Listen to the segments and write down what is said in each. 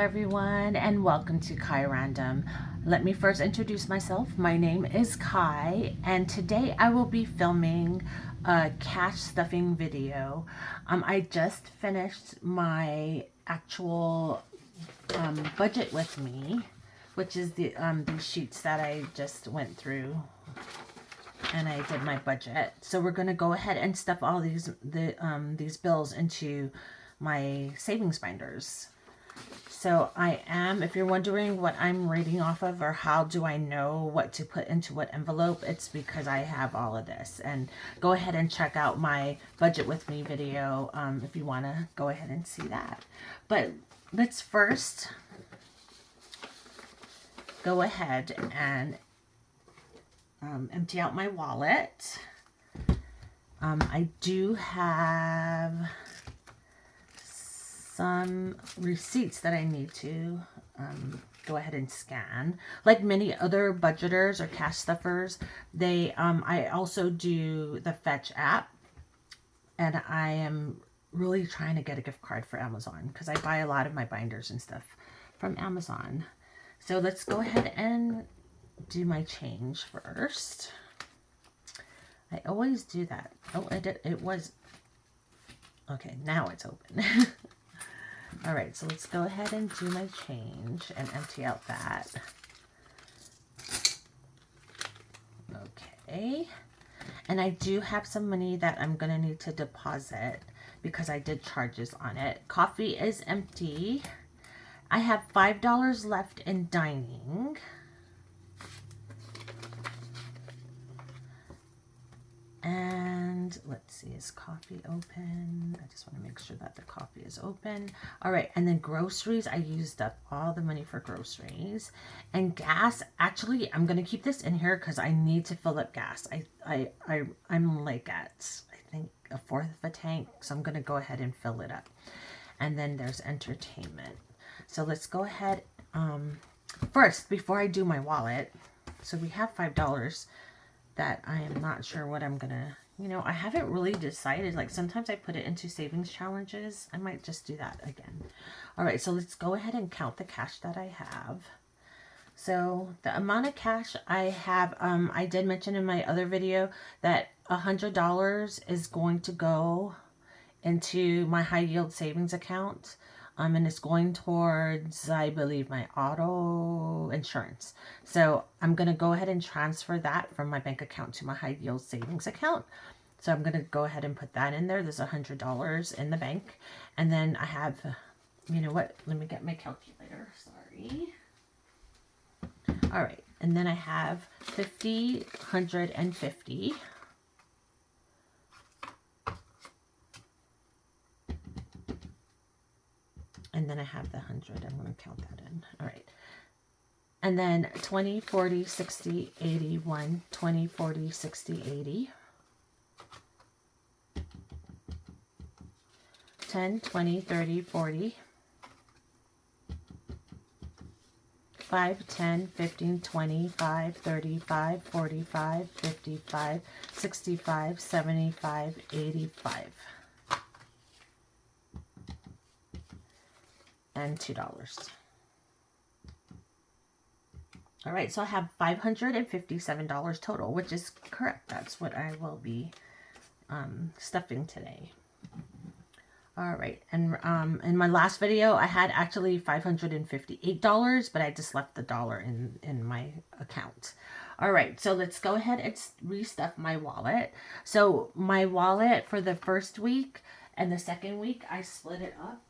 everyone, and welcome to Kai Random. Let me first introduce myself. My name is Kai, and today I will be filming a cash stuffing video. I just finished my actual budget with me, which is the sheets that I just went through, and I did my budget. So we're gonna go ahead and stuff all these bills into my savings binders. So I am, if you're wondering what I'm reading off of or how do I know what to put into what envelope, it's because I have all of this. And go ahead and check out my budget with me video if you want to go ahead and see that. But let's first go ahead and empty out my wallet. I do have some receipts that I need to go ahead and scan. Like many other budgeters or cash stuffers, I also do the Fetch app, and I am really trying to get a gift card for Amazon because I buy a lot of my binders and stuff from Amazon. So let's go ahead and do my change first. I always do that. Oh, it was okay. Now it's open. All right, so let's go ahead and do my change and empty out that. Okay. And I do have some money that I'm going to need to deposit because I did charges on it. Coffee is empty. I have $5 left in dining. And let's see, is coffee open? I just want to make sure that the coffee is open. All right, and then groceries, I used up all the money for groceries. And gas, actually, I'm going to keep this in here because I need to fill up gas. I'm like at, I think, a fourth of a tank, so I'm going to go ahead and fill it up. And then there's entertainment. So let's go ahead, first, before I do my wallet, so we have $5 that I am not sure what I'm gonna, I haven't really decided. Like sometimes I put it into savings challenges. I might just do that again. All right, so let's go ahead and count the cash that I have. So the amount of cash I have, I did mention in my other video that $100 is going to go into my high yield savings account. And it's going towards, I believe, my auto insurance. So I'm going to go ahead and transfer that from my bank account to my high yield savings account. So I'm going to go ahead and put that in there. There's $100 in the bank. And then I have, you know what? Let me get my calculator. Sorry. All right. And then I have 50, 100, and 50. And then I have the 100. I'm going to count that in. All right. And then 20, 40, 60, 80, 1, 20, 40, 60, 80. 10, 20, 30, 40. 5, 10, 15, 25, 35, 45, 55, 65, 75, 85. And $2. All right, so I have $557 total, which is correct. That's what I will be stuffing today. All right, and in my last video, I had actually $558, but I just left the dollar in my account. All right, so let's go ahead and restuff my wallet. So my wallet for the first week and the second week, I split it up.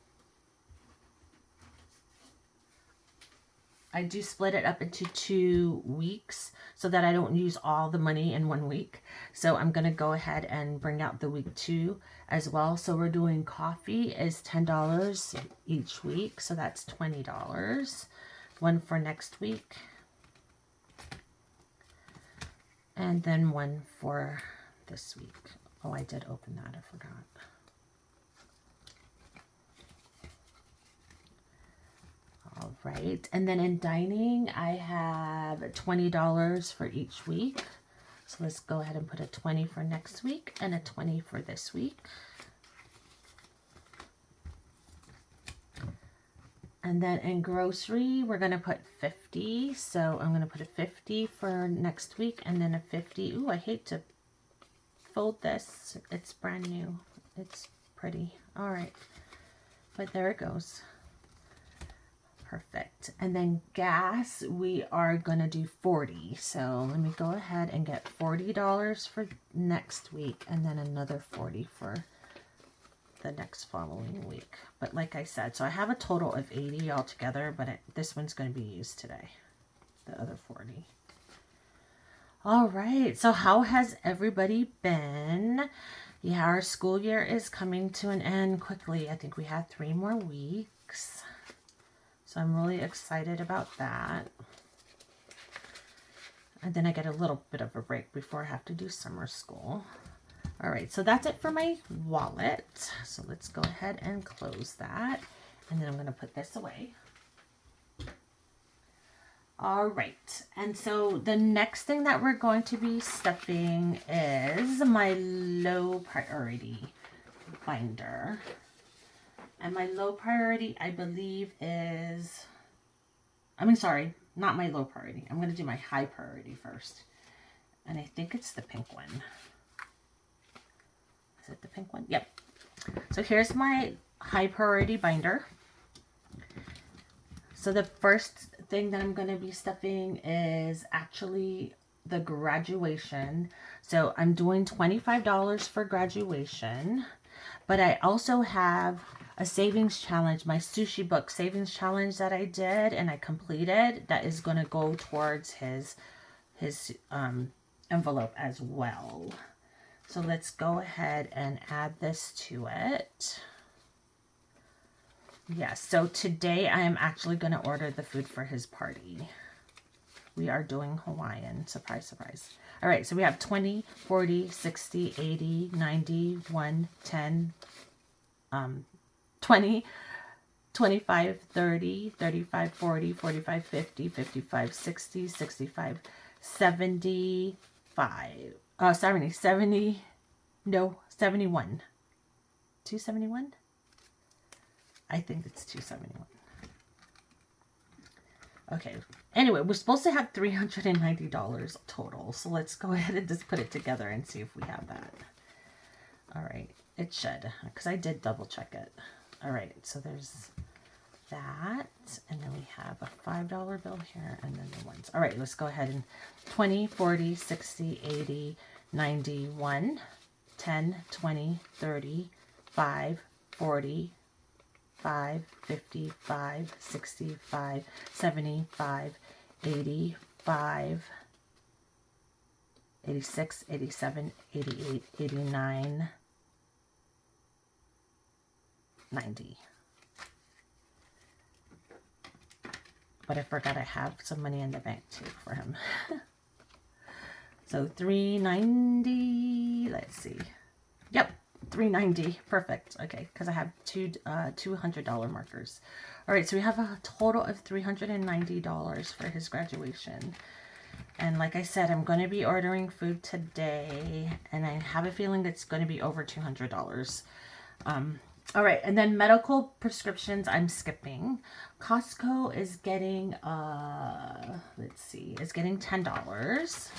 I do split it up into 2 weeks so that I don't use all the money in 1 week. So I'm going to go ahead and bring out the week 2 as well. So we're doing coffee is $10 each week. So that's $20. One for next week. And then one for this week. Oh, I did open that. I forgot. All right, and then in dining, I have $20 for each week. So let's go ahead and put a 20 for next week and a 20 for this week. And then in grocery, we're going to put 50. So I'm going to put a 50 for next week and then a 50. Ooh, I hate to fold this. It's brand new. It's pretty. All right. But there it goes. Perfect. And then gas, we are going to do 40. So let me go ahead and get $40 for next week and then another 40 for the next following week. But like I said, so I have a total of 80 altogether, but this one's going to be used today. The other 40. All right. So how has everybody been? Yeah, our school year is coming to an end quickly. I think we have 3 more weeks. So I'm really excited about that. And then I get a little bit of a break before I have to do summer school. All right, so that's it for my wallet. So let's go ahead and close that. And then I'm going to put this away. All right, and so the next thing that we're going to be stuffing is my low priority binder. And my low priority, I believe, is, sorry, not my low priority. I'm going to do my high priority first. And I think it's the pink one. Is it the pink one? Yep. So here's my high priority binder. So the first thing that I'm going to be stuffing is actually the graduation. So I'm doing $25 for graduation. But I also have a savings challenge, my sushi book savings challenge that I did and I completed, that is going to go towards his envelope as well. So let's go ahead and add this to it. Yes, so today I am actually going to order the food for his party. We are doing Hawaiian. Surprise, surprise. All right, so we have 20, 40, 60, 80, 90, 110, 20, 25, 30, 35, 40, 45, 50, 55, 60, 65, 75. 70, no, 71. 271? I think it's 271. Okay. Anyway, we're supposed to have $390 total. So let's go ahead and just put it together and see if we have that. All right. It should, because I did double check it. All right. So there's that. And then we have a $5 bill here and then the ones. All right. Let's go ahead and 20, 40, 60, 80, 90, 1, 10, 20, 30, 5, 40, 5, 55, 65, 75, 85, 86, 87, 88, 89, 90. But I forgot I have some money in the bank too for him. So 390, let's see. Yep, 390, perfect. Okay, because I have two $200 markers. All right, so we have a total of $390 for his graduation. And like I said, I'm going to be ordering food today, and I have a feeling it's going to be over $200. All right, and then medical prescriptions I'm skipping. Costco is getting, let's see, is getting $10.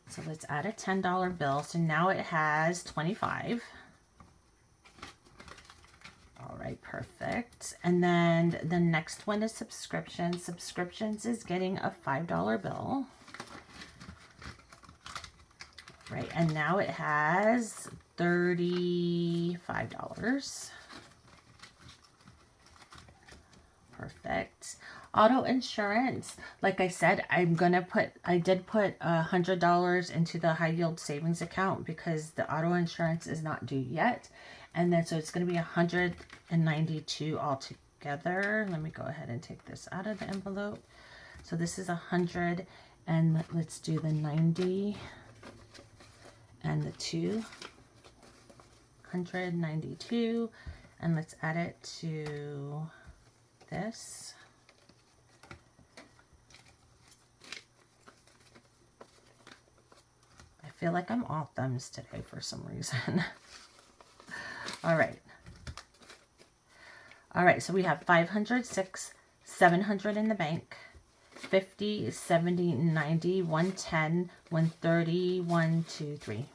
So let's add a $10 bill. So now it has 25. All right, perfect. And then the next one is subscriptions. Subscriptions is getting a $5 bill. Right, and now it has $35. Perfect. Auto insurance, like I said, I did put $100 into the high yield savings account because the auto insurance is not due yet. And then so it's going to be $192 altogether. Let me go ahead and take this out of the envelope. So this is 100, and let's do the 90 and the 292, and let's add it to this. I feel like I'm all thumbs today for some reason. All right. All right, so we have 500, 6, 700 in the bank, 50, 70, 90, 110, 130, 1, 2, 3.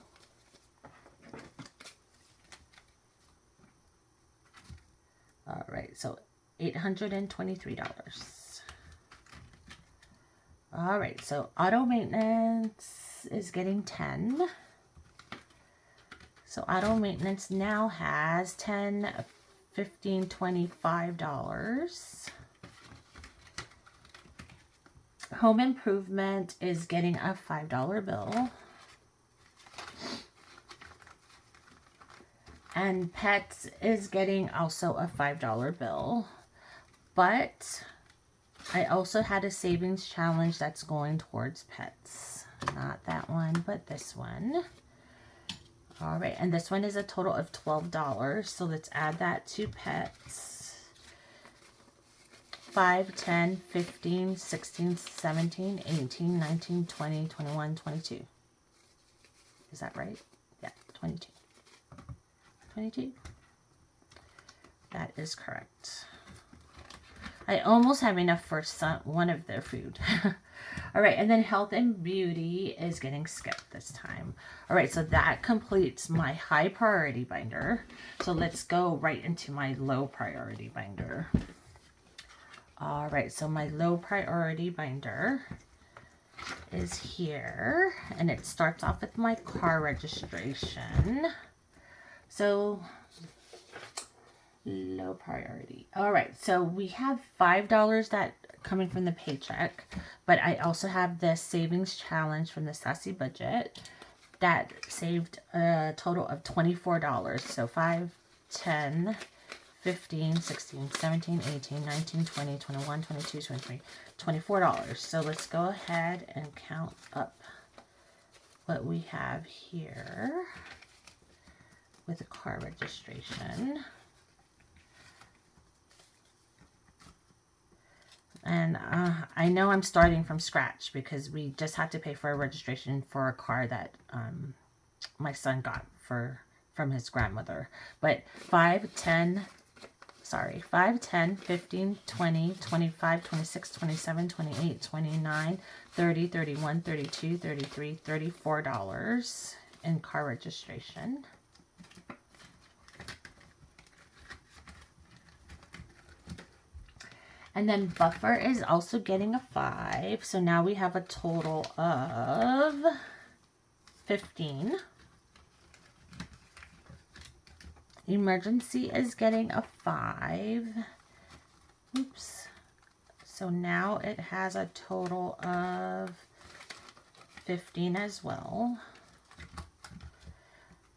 All right, so $823. All right, so auto maintenance is getting 10. So auto maintenance now has 10, 15, $25. Home improvement is getting a $5 bill. And pets is getting also a $5 bill. But I also had a savings challenge that's going towards pets. Not that one, but this one. All right, and this one is a total of $12. So let's add that to pets. 5, 10, 15, 16, 17, 18, 19, 20, 21, 22. Is that right? Yeah, 22. 22. That is correct. I almost have enough for one of their food. All right, and then health and beauty is getting skipped this time. All right, so that completes my high priority binder. So let's go right into my low priority binder. All right, so my low priority binder is here, and it starts off with my car registration. So low priority. All right, so we have $5 that coming from the paycheck, but I also have the savings challenge from the Sassy Budget that saved a total of $24. So 5, 10, 15, 16, 17, 18, 19, 20, 21, 22, 23, $24. So let's go ahead and count up what we have here with the car registration. And I know I'm starting from scratch because we just had to pay for a registration for a car that my son got from his grandmother. But 5, 10, 15, 20, 25, 26, 27, 28, 29, 30, 31, 32, 33, $34 in car registration. And then buffer is also getting a 5. So now we have a total of 15. Emergency is getting a 5. Oops. So now it has a total of 15 as well.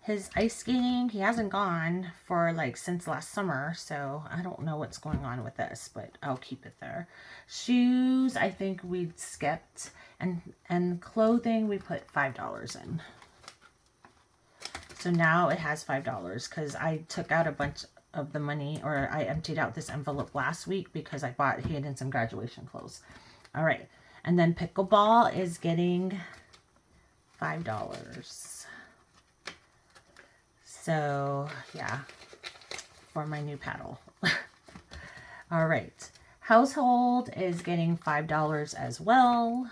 His ice skating, he hasn't gone for since last summer, so I don't know what's going on with this, but I'll keep it there. Shoes, I think we skipped, and clothing we put $5 in. So now it has $5 because I took out a bunch of the money, or I emptied out this envelope last week because I bought Hayden some graduation clothes. All right, and then pickleball is getting $5. So, yeah, for my new paddle. All right. Household is getting $5 as well.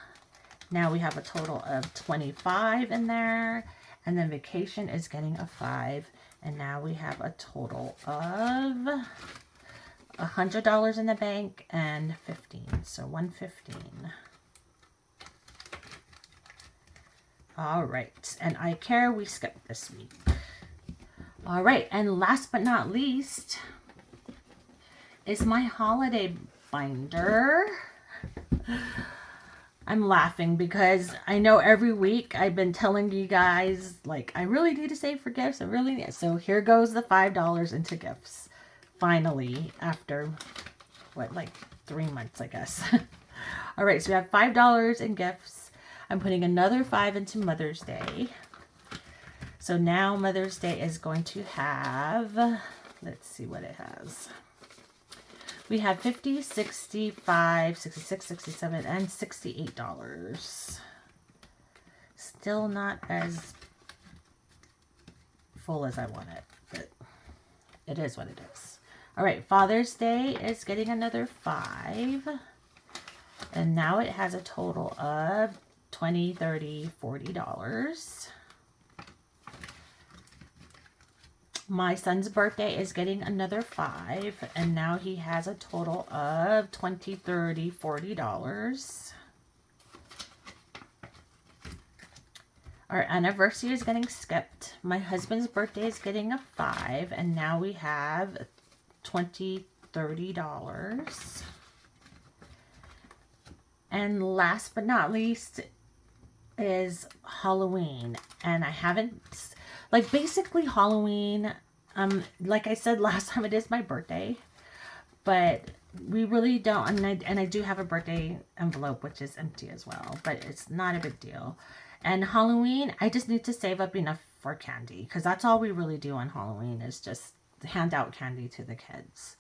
Now we have a total of 25 in there. And then vacation is getting a 5. And now we have a total of $100 in the bank and 15. So 115. All right. And eye care we skipped this week. All right, and last but not least is my holiday binder. I'm laughing because I know every week I've been telling you guys, I really need to save for gifts. I really need. So here goes the $5 into gifts. Finally, after, 3 months, I guess. All right, so we have $5 in gifts. I'm putting another 5 into Mother's Day. So now Mother's Day is going to have, let's see what it has. We have $50, $65, $66, $67, and $68. Still not as full as I want it, but it is what it is. All right, Father's Day is getting another 5. And now it has a total of $20, $30, $40. My son's birthday is getting another 5. And now he has a total of $20, $30, $40. Our anniversary is getting skipped. My husband's birthday is getting a 5. And now we have $20, $30. And last but not least is Halloween. And I haven't, like, basically Halloween, like I said last time, it is my birthday. But we really don't, and I do have a birthday envelope, which is empty as well. But it's not a big deal. And Halloween, I just need to save up enough for candy. Because that's all we really do on Halloween, is just hand out candy to the kids.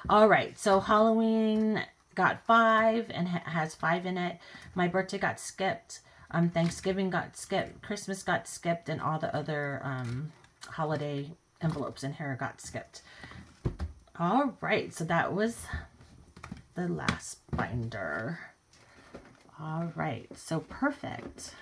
All right, so Halloween got 5 and has 5 in it. My birthday got skipped. Thanksgiving got skipped. Christmas got skipped, and all the other holiday envelopes in here got skipped. All right, so that was the last binder. All right, so perfect.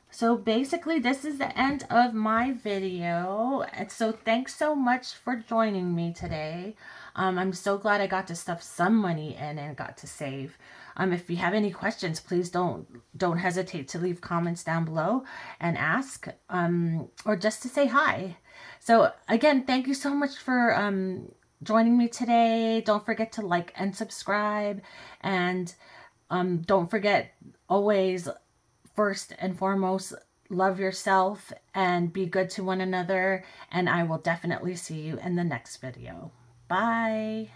So basically, this is the end of my video. And so thanks so much for joining me today. I'm so glad I got to stuff some money in and got to save. If you have any questions, please don't hesitate to leave comments down below and ask, or just to say hi. So again, thank you so much for joining me today. Don't forget to like and subscribe, and don't forget, always, first and foremost, love yourself and be good to one another. And I will definitely see you in the next video. Bye.